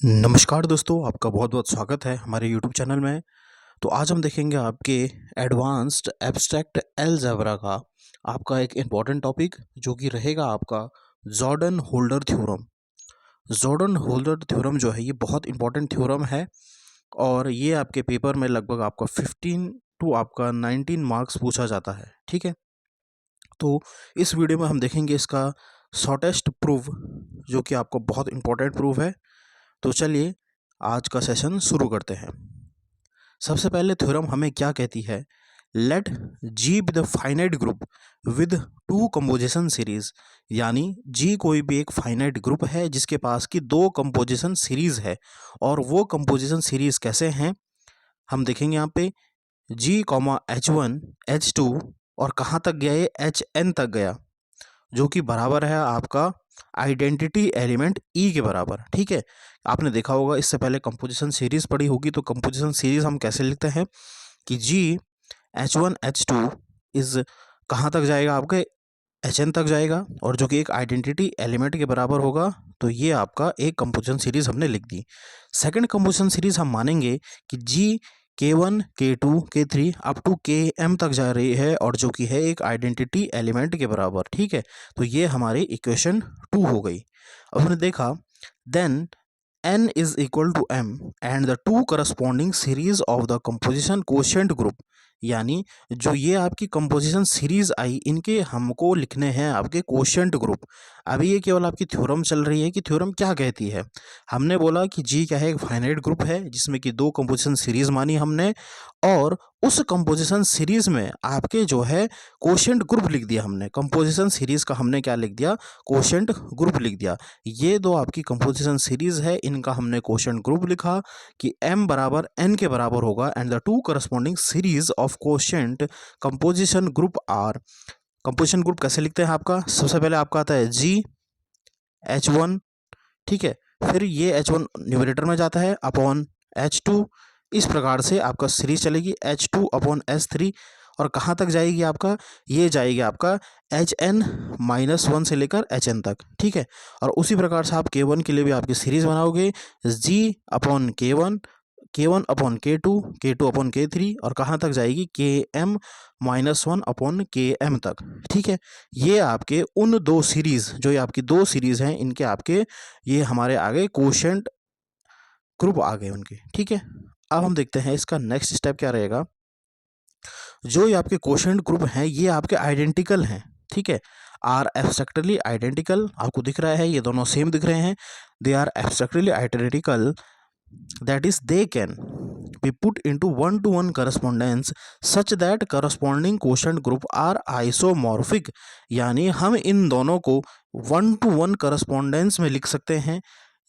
नमस्कार दोस्तों, आपका बहुत-बहुत स्वागत है हमारे यूट्यूब चैनल में। तो आज हम देखेंगे आपके एडवांस्ड एब्स्ट्रैक्ट अलजेब्रा का आपका एक इम्पॉर्टेंट टॉपिक जो कि रहेगा आपका Jordan holder theorem. Jordan holder theorem जो है ये बहुत इम्पॉर्टेंट थ्योरम है और ये आपके पेपर में लगभग आपका 15 टू आपका 19 मार्क्स पूछा जाता है। ठीक है, तो इस वीडियो में हम देखेंगे इसका शॉर्टेस्ट प्रूफ जो कि आपको बहुत इम्पॉर्टेंट प्रूफ है। तो चलिए आज का सेशन शुरू करते हैं। सबसे पहले थ्योरम हमें क्या कहती है, let G be the finite group with two composition series, यानी जी कोई भी एक फाइनाइट ग्रुप है जिसके पास की दो कंपोजिशन सीरीज है। और वो कंपोजिशन सीरीज कैसे हैं हम देखेंगे यहाँ पे, जी कॉमा H1 H2 और कहाँ तक गया ये HN तक गया, जो कि बराबर है आपका आइडेंटिटी एलिमेंट ई के बराबर। ठीक है, आपने देखा होगा इससे पहले कंपोजिशन सीरीज पढ़ी होगी, तो कंपोजिशन सीरीज हम कैसे लिखते हैं कि जी H1 H2 इज कहाँ तक जाएगा, आपके HN तक जाएगा और जो कि एक आइडेंटिटी एलिमेंट के बराबर होगा। तो ये आपका एक कंपोजिशन सीरीज हमने लिख दी। सेकंड कंपोजिशन सीरीज हम मानेंगे कि जी K1 K2 K3 up to Km तक जा रही है और जो कि है एक आइडेंटिटी एलिमेंट के बराबर। ठीक है, तो ये हमारी इक्वेशन 2 हो गई। अब हमने देखा then n is equal to m and the two corresponding series of the composition quotient group, यानी जो ये आपकी कंपोजिशन सीरीज आई इनके हमको लिखने हैं आपके कोशेंट ग्रुप। अभी ये केवल आपकी थ्योरम चल रही है कि थ्योरम क्या कहती है। हमने बोला कि जी क्या है, एक फाइनाइट ग्रुप है जिसमें कि दो कंपोजिशन सीरीज मानी हमने और उस कंपोजिशन सीरीज में आपके जो है कोशेंट ग्रुप लिख दिया हमने। कंपोजिशन सीरीज का हमने क्या लिख दिया, कोशेंट ग्रुप लिख दिया। ये दो आपकी कंपोजिशन सीरीज है, इनका हमने कोशेंट ग्रुप लिखा कि m बराबर n के बराबर होगा and the two corresponding series of quotient composition group are. Composition group कैसे लिखते हैं आपका, सबसे पहले आपका आता है जी H1, ठीक है, फिर ये H1 न्यूमरेटर में जाता है अपॉन H2, इस प्रकार से आपका सीरीज चलेगी H2 अपॉन H3 और कहाँ तक जाएगी आपका, ये जाएगी आपका HN-1 से लेकर HN तक। ठीक है, और उसी प्रकार से आप K1 के लिए भी आपकी सीरीज बनाओगे G upon K1, K1 upon K2, K2 upon K3 और कहाँ तक जाएगी Km-1 अपॉन Km तक। ठीक है, ये आपके उन दो सीरीज, जो ये आपकी दो सीरीज हैं, इनके आपके ये हमारे आगे कोशेंट ग्रुप आ गए उनके। ठीक है, अब हम देखते हैं इसका नेक्स्ट स्टेप क्या रहेगा। जो ये आपके कोशेंट ग्रुप हैं ये आपके आइडेंटिकल हैं। ठीक है, आर एब्स्ट्रैक्टली आइडेंटिकल, आपको दिख रहा है ये दोनों सेम दिख रहे हैं, they are abstractly identical, that is they can be put into one-to-one correspondence such that corresponding quotient group are isomorphic, यानी हम इन दोनों को वन टू वन करस्पॉन्डेंस में लिख सकते हैं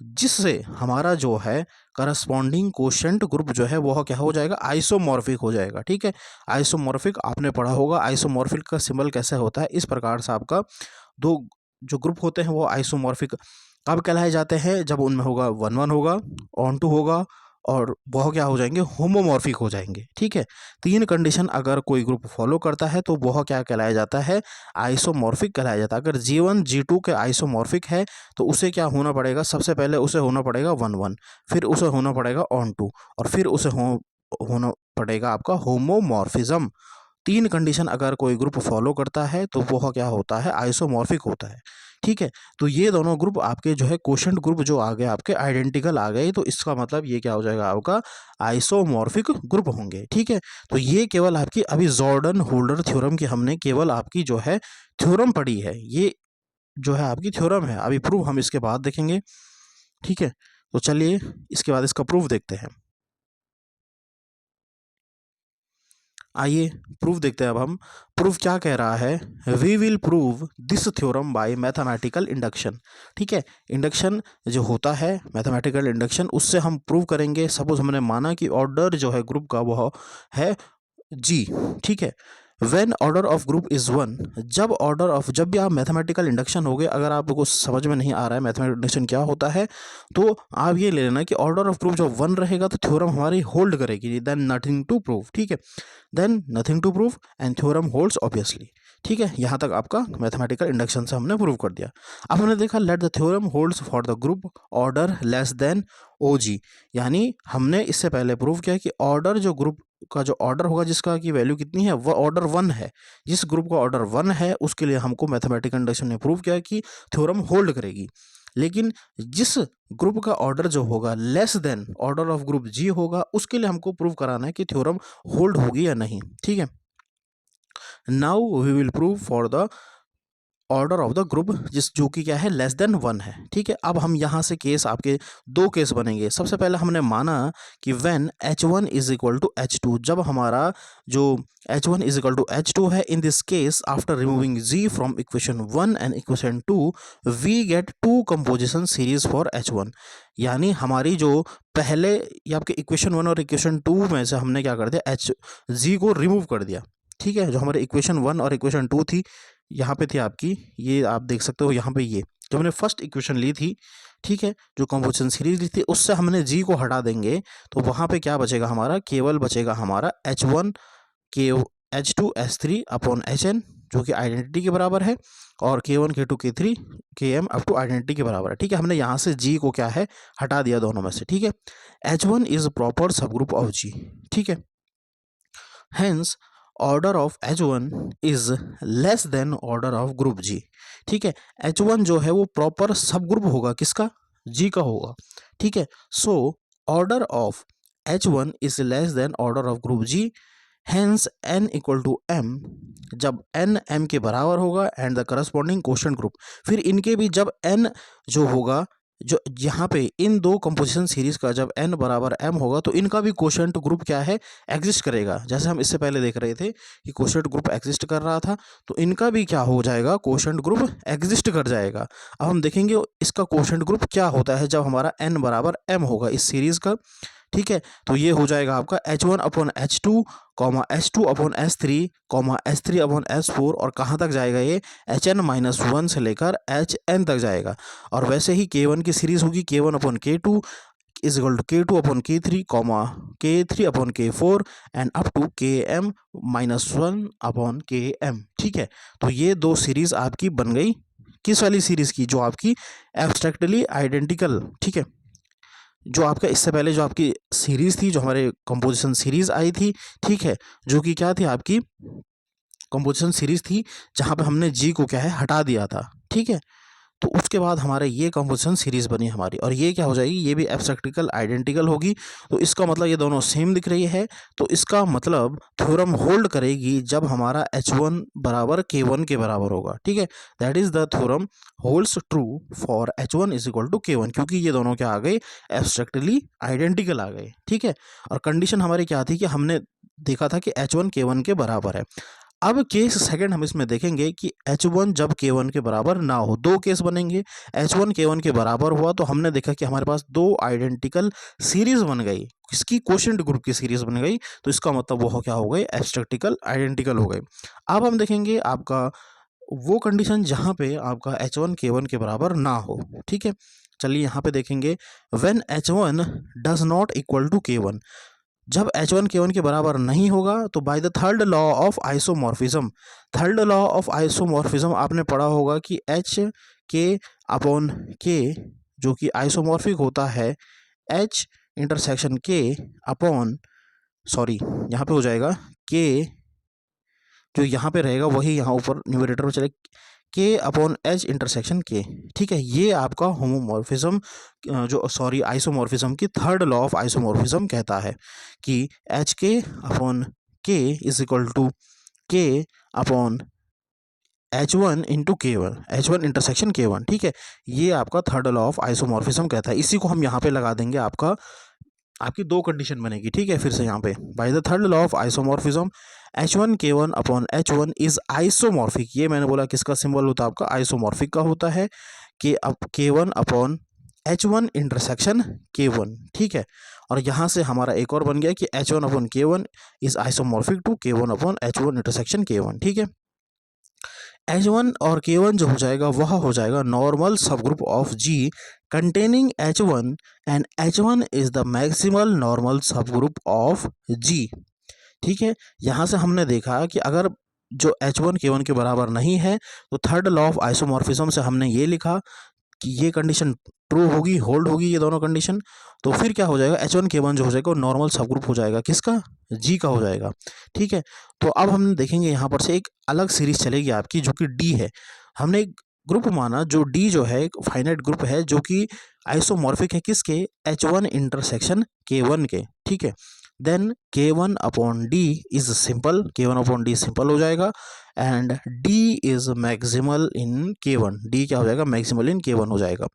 जिससे हमारा जो है करस्पॉन्डिंग कोशेंट ग्रुप जो है वह क्या हो जाएगा, आइसोमॉर्फिक हो जाएगा। ठीक है, आइसोमॉर्फिक आपने पढ़ा होगा, आइसोमॉर्फिक का सिंबल कैसे होता है, इस प्रकार से आपका दो जो ग्रुप होते हैं वो आइसोमॉर्फिक कब कहलाए जाते हैं, जब उनमें होगा 1-1 होगा, ऑन टू होगा और वह क्या हो जाएंगे, होमोमॉर्फिक हो जाएंगे। ठीक है, तीन कंडीशन अगर कोई ग्रुप फॉलो करता है तो वह क्या कहलाया जाता है, आइसोमॉर्फिक कहलाया जाता है। अगर G1 G2 के आइसोमॉर्फिक है तो उसे क्या होना पड़ेगा, सबसे पहले उसे होना पड़ेगा 1-1, फिर उसे होना पड़ेगा ऑन टू और फिर उसे होना पड़ेगा आपका होमोमॉर्फिज्म। तीन कंडीशन अगर कोई ग्रुप फॉलो करता है तो वह क्या होता है, आइसोमॉर्फिक होता है। ठीक है, तो ये दोनों ग्रुप आपके जो है कोशेंट ग्रुप जो आ गए आपके आइडेंटिकल आ गए, तो इसका मतलब ये क्या हो जाएगा आपका आइसोमॉर्फिक ग्रुप होंगे। ठीक है, तो ये केवल आपकी अभी जॉर्डन होल्डर थ्योरम की हमने केवल आपकी जो है थ्योरम पढ़ी है, ये जो है आपकी थ्योरम है, अभी प्रूफ हम इसके बाद देखेंगे। ठीक है, तो चलिए इसके बाद इसका प्रूफ देखते हैं। आइए प्रूफ देखते हैं। अब हम प्रूफ क्या कह रहा है, we will prove this theorem by mathematical induction. ठीक है, इंडक्शन जो होता है मैथमेटिकल इंडक्शन, उससे हम प्रूव करेंगे। सपोज हमने माना कि ऑर्डर जो है ग्रुप का वह है जी। ठीक है, when order of group is 1, जब भी आप मैथमेटिकल इंडक्शन हो गए, अगर आपको समझ में नहीं आ रहा है मैथमेटिकल इंडक्शन क्या होता है तो आप ये ले लेना कि ऑर्डर ऑफ ग्रुप जब 1 रहेगा तो थ्योरम हमारी होल्ड करेगी, देन नथिंग टू प्रूव। ठीक है, then nothing to prove and theorem holds obviously. ठीक है, यहाँ तक आपका मैथमेटिकल इंडक्शन से हमने प्रूव कर दिया। अब हमने देखा let the theorem holds for the group order less than O G, यानी हमने इससे पहले प्रूव किया कि ऑर्डर जो ग्रुप का जो ऑर्डर होगा जिसका की वैल्यू कितनी है वह ऑर्डर 1 है, जिस ग्रुप का ऑर्डर 1 है उसके लिए हमको मैथमेटिकल इंडक्शन ने प्रूव किया कि थ्योरम होल्ड करेगी। लेकिन जिस ग्रुप का ऑर्डर जो होगा less than order of group G होगा उसके लिए हमको प्रूव कराना है कि थ्योरम होल्ड होगी या नहीं। ठीक है, now we will prove for the order of the group जो कि क्या है लेस देन 1 है। ठीक है, अब हम यहाँ से केस आपके दो केस बनेंगे। सबसे पहले हमने माना कि when h1 is equal to h2, जब हमारा जो h1 is equal to h2 है, in this case after removing g from equation 1 and equation 2 we get two composition series for h1, यानी हमारी जो पहले ये आपके इक्वेशन 1 और इक्वेशन 2 में से हमने क्या कर दिया g को रिमूव कर दिया। ठीक है, जो हमारे इक्वेशन 1 और इक्वेशन 2 थी यहाँ पे थी आपकी, ये आप देख सकते हो यहाँ पे, ये जो हमने फर्स्ट इक्वेशन ली थी, ठीक है, जो कंपोजिशन सीरीज ली थी उससे हमने जी को हटा देंगे तो वहाँ पे क्या बचेगा हमारा, केवल बचेगा हमारा h1 के h2 h3 अपॉन hn जो कि आइडेंटिटी के बराबर है, और k1 k2 k3 km up to identity के बराबर है। ठीक है, हमने यहाँ से जी को क्या है हटा दिया दोनों में से। ठीक है, h1 इज प्रॉपर सब ग्रुप ऑफ जी। ठीक है, hence order of h1 is less than order of group g। ठीक है, h1 जो है वो प्रॉपर सब ग्रुप होगा, किसका, g का होगा। ठीक है, so order of h1 is less than order of group g, hence n equal to m, जब n m के बराबर होगा and the corresponding quotient group, फिर इनके भी जब n जो होगा, जो यहाँ पे इन दो कंपोजिशन सीरीज का जब n बराबर m होगा तो इनका भी कोशेंट ग्रुप क्या है एग्जिस्ट करेगा। जैसे हम इससे पहले देख रहे थे कि कोशेंट ग्रुप एग्जिस्ट कर रहा था, तो इनका भी क्या हो जाएगा, कोशेंट ग्रुप एग्जिस्ट कर जाएगा। अब हम देखेंगे इसका कोशेंट ग्रुप क्या होता है जब हमारा n बराबर m होगा इस सीरीज का। ठीक है, तो ये हो जाएगा आपका h1 upon h2 comma h2 upon h3 comma h3 upon h4, और कहाँ तक जाएगा ये hn-1 से लेकर hn तक जाएगा। और वैसे ही k1 की सीरीज होगी k1 upon k2 is equal to k2 upon k3 comma k3 upon k4 and up to km-1 upon km। ठीक है, तो ये दो सीरीज आपकी बन गई किस वाली सीरीज की, जो आपकी एब्स्ट्रैक्टली आइडेंटिकल। ठीक है, जो आपका इससे पहले जो आपकी सीरीज थी, जो हमारे कंपोजिशन सीरीज आई थी, ठीक है, जो कि क्या थी आपकी कंपोजिशन सीरीज थी जहाँ पे हमने जी को क्या है हटा दिया था। ठीक है, तो उसके बाद हमारे ये कंपोजिशन सीरीज बनी हमारी, और ये क्या हो जाएगी, ये भी एब्स्ट्रैक्टिकल आइडेंटिकल होगी। तो इसका मतलब ये दोनों सेम दिख रही है, तो इसका मतलब थ्योरम होल्ड करेगी जब हमारा h1 बराबर k1 के बराबर होगा। ठीक है, that is the theorem holds true for h1 is equal to k1, क्योंकि ये दोनों क्या आ गए, एब्स्ट्रैक्टली आइडेंटिकल आ गए। ठीक है, और कंडीशन हमारी क्या थी कि हमने देखा था कि h1 k1 के बराबर है। अब केस सेकंड हम इसमें देखेंगे कि h1 जब k1 के बराबर ना हो, दो केस बनेंगे। h1 k1 के बराबर हुआ तो हमने देखा कि हमारे पास दो आइडेंटिकल सीरीज बन गई, इसकी कोशेंट ग्रुप की सीरीज बन गई, तो इसका मतलब वो क्या हो गए, एब्स्ट्रैक्टिकल आइडेंटिकल हो गए। अब हम देखेंगे आपका वो कंडीशन जहाँ पे आपका h1 k1 के बराबर ना हो। ठीक है, चलिए यहाँ पे देखेंगे, when h1 does not equal to k1, जब h1 k1 के बराबर नहीं होगा तो by the third law of isomorphism, third law of isomorphism आपने पढ़ा होगा कि h k अपॉन k जो कि आइसोमॉर्फिक होता है h intersection k upon, sorry यहाँ पे हो जाएगा k, जो यहाँ पे रहेगा वही यहाँ ऊपर न्यूमरेटर में चले k upon h intersection k। ठीक है, ये आपका होमोमॉर्फिज्म जो सॉरी आइसोमॉर्फिज्म की थर्ड लॉ ऑफ आइसोमॉर्फिज्म कहता है कि एच के upon k is equal to k upon h1 into k1, h1 intersection k1। ठीक है, ये आपका थर्ड लॉ ऑफ आइसोमॉर्फिज्म कहता है। इसी को हम यहाँ पे लगा देंगे, आपकी दो कंडीशन बनेगी। ठीक है, फिर से यहाँ पे bye the third law of isomorphism h1 k1 upon h1 is isomorphic, ये मैंने बोला किसका सिंबल होता है आपका आइसोमॉर्फिक का होता है, कि अब k1 upon h1 intersection k1। ठीक है, और यहाँ से हमारा एक और बन गया कि h1 upon k1 is isomorphic to k1 upon h1 intersection k1। ठीक है, h1 और k1 जो हो जाएगा वह हो जाएगा नॉर्मल सब group of g containing h1 and h1 is the maximal normal सब ग्रुप ऑफ g। ठीक है, यहाँ से हमने देखा कि अगर जो H1 K1 के बराबर नहीं है, तो थर्ड लॉ ऑफ आइसोमॉर्फिज्म से हमने ये लिखा कि ये कंडीशन ट्रू होगी, होल्ड होगी ये दोनों कंडीशन। तो फिर क्या हो जाएगा, H1 K1 जो हो जाएगा वो नॉर्मल सब ग्रुप हो जाएगा, किसका, G का हो जाएगा। ठीक है, तो अब हम देखेंगे यहाँ पर से एक अलग सीरीज चलेगी आपकी जो कि D है। हमने एक ग्रुप माना जो D जो है एक फाइनाइट ग्रुप है जो कि आइसोमॉर्फिक है किसके, H1 इंटरसेक्शन K1 के। ठीक है, then K1 upon D is simple, K1 upon D simple हो जाएगा and D is maximal in K1, D क्या हो जाएगा, मैक्सिमल इन K1 हो जाएगा।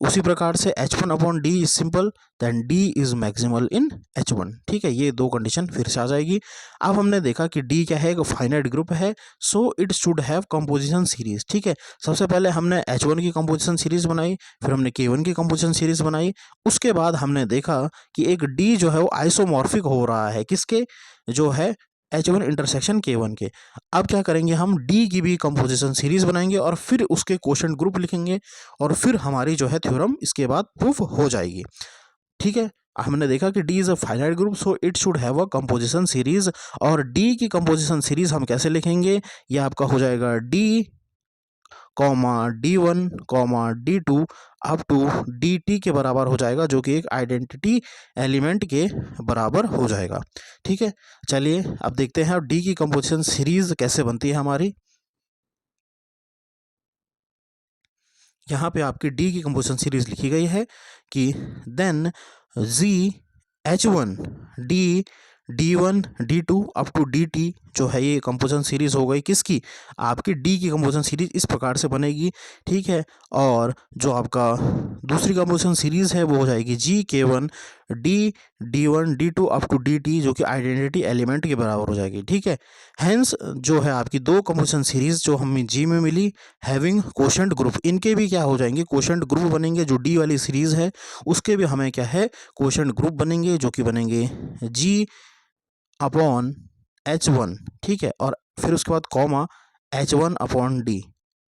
उसी प्रकार से H1 upon D is simple, then D is maximal in H1। ठीक है, ये दो कंडीशन फिर से आ जाएगी। अब हमने देखा कि D क्या है, एक फाइनाइट ग्रुप है, सो it should have composition series. ठीक है, सबसे पहले हमने H1 की कंपोजिशन सीरीज बनाई, फिर हमने K1 की कंपोजिशन सीरीज बनाई, उसके बाद हमने देखा कि एक D जो है वो आइसोमॉर्फिक हो रहा है किसके, जो है H1 इंटरसेक्शन K1 के। अब क्या करेंगे, हम D की भी कंपोजिशन सीरीज बनाएंगे और फिर उसके क्वोशंट ग्रुप लिखेंगे और फिर हमारी जो है थ्योरम इसके बाद प्रूफ हो जाएगी। ठीक है, हमने देखा कि D is a finite group so it should have a composition series, और D की कंपोजिशन सीरीज हम कैसे लिखेंगे, ये आपका हो जाएगा D comma D1 comma D2 up to DT के बराबर हो जाएगा, जो कि एक आइडेंटिटी एलिमेंट के बराबर हो जाएगा। ठीक है, चलिए अब देखते हैं अब D की कंपोजिशन सीरीज कैसे बनती है हमारी। यहाँ पे आपकी D की कंपोजिशन सीरीज लिखी गई है कि then Z H1 D D1 D2 up to DT जो है ये कंपोजिशन सीरीज हो गई किसकी, आपकी D की कंपोजिशन सीरीज इस प्रकार से बनेगी। ठीक है, और जो आपका दूसरी कंपोजिशन सीरीज है वो हो जाएगी G K1 D D1 D2 up to DT जो कि आइडेंटिटी एलिमेंट के बराबर हो जाएगी। ठीक है, हेंस जो है आपकी दो कंपोजिशन सीरीज जो हमें G में मिली हैविंग क्वोशंट ग्रुप, इनके भी क्या हो जाएंगे, क्वोशंट ग्रुप बनेंगे। जो D वाली सीरीज है उसके भी हमें क्या है, क्वोशंट ग्रुप बनेंगे जो कि बनेंगे G अपॉन H1। ठीक है, और फिर उसके बाद comma H1 upon D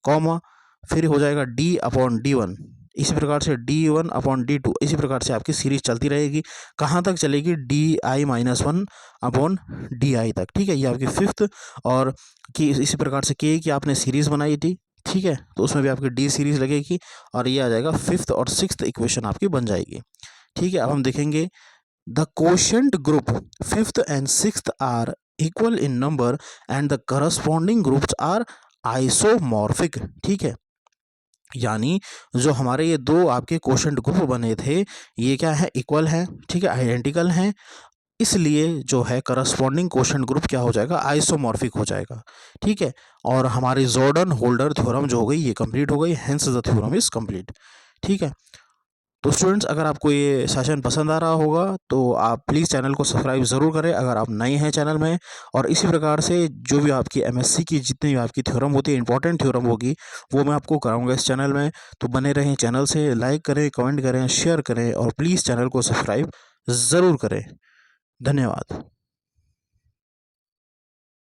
comma फिर हो जाएगा D अपॉन D1, इसी प्रकार से D1 अपॉन D2, इसी प्रकार से आपकी सीरीज चलती रहेगी। कहाँ तक चलेगी, DI-1 अपॉन DI तक। ठीक है, ये आपकी फिफ्थ, और कि इसी प्रकार से K की आपने सीरीज बनाई थी। ठीक है, तो उसमें भी आपकी D सीरीज लगेगी और ये आ जाएगा फिफ्थ और सिक्स्थ इक्वेशन आपकी बन जाएगी। ठीक है, अब हम देखेंगे the quotient group fifth and sixth are equal in number and the corresponding groups are isomorphic. ठीक है, यानी जो हमारे ये दो आपके क्वोशंट ग्रुप बने थे ये क्या है, इक्वल हैं। ठीक है, आइडेंटिकल हैं, इसलिए जो है करस्पॉन्डिंग क्वोशंट ग्रुप क्या हो जाएगा, आइसोमॉर्फिक हो जाएगा। ठीक है, और हमारी जॉर्डन होल्डर थ्योरम जो हो गई ये कंप्लीट हो गई, hence the theorem is complete. ठीक है, तो स्टूडेंट्स अगर आपको ये सेशन पसंद आ रहा होगा तो आप प्लीज़ चैनल को सब्सक्राइब ज़रूर करें अगर आप नए हैं चैनल में, और इसी प्रकार से जो भी आपकी एमएससी की जितनी भी आपकी थ्योरम होती है, इंपॉर्टेंट थ्योरम होगी, वो मैं आपको कराऊंगा इस चैनल में। तो बने रहें चैनल से, लाइक करें, कमेंट करें, शेयर करें और प्लीज़ चैनल को सब्सक्राइब ज़रूर करें। धन्यवाद।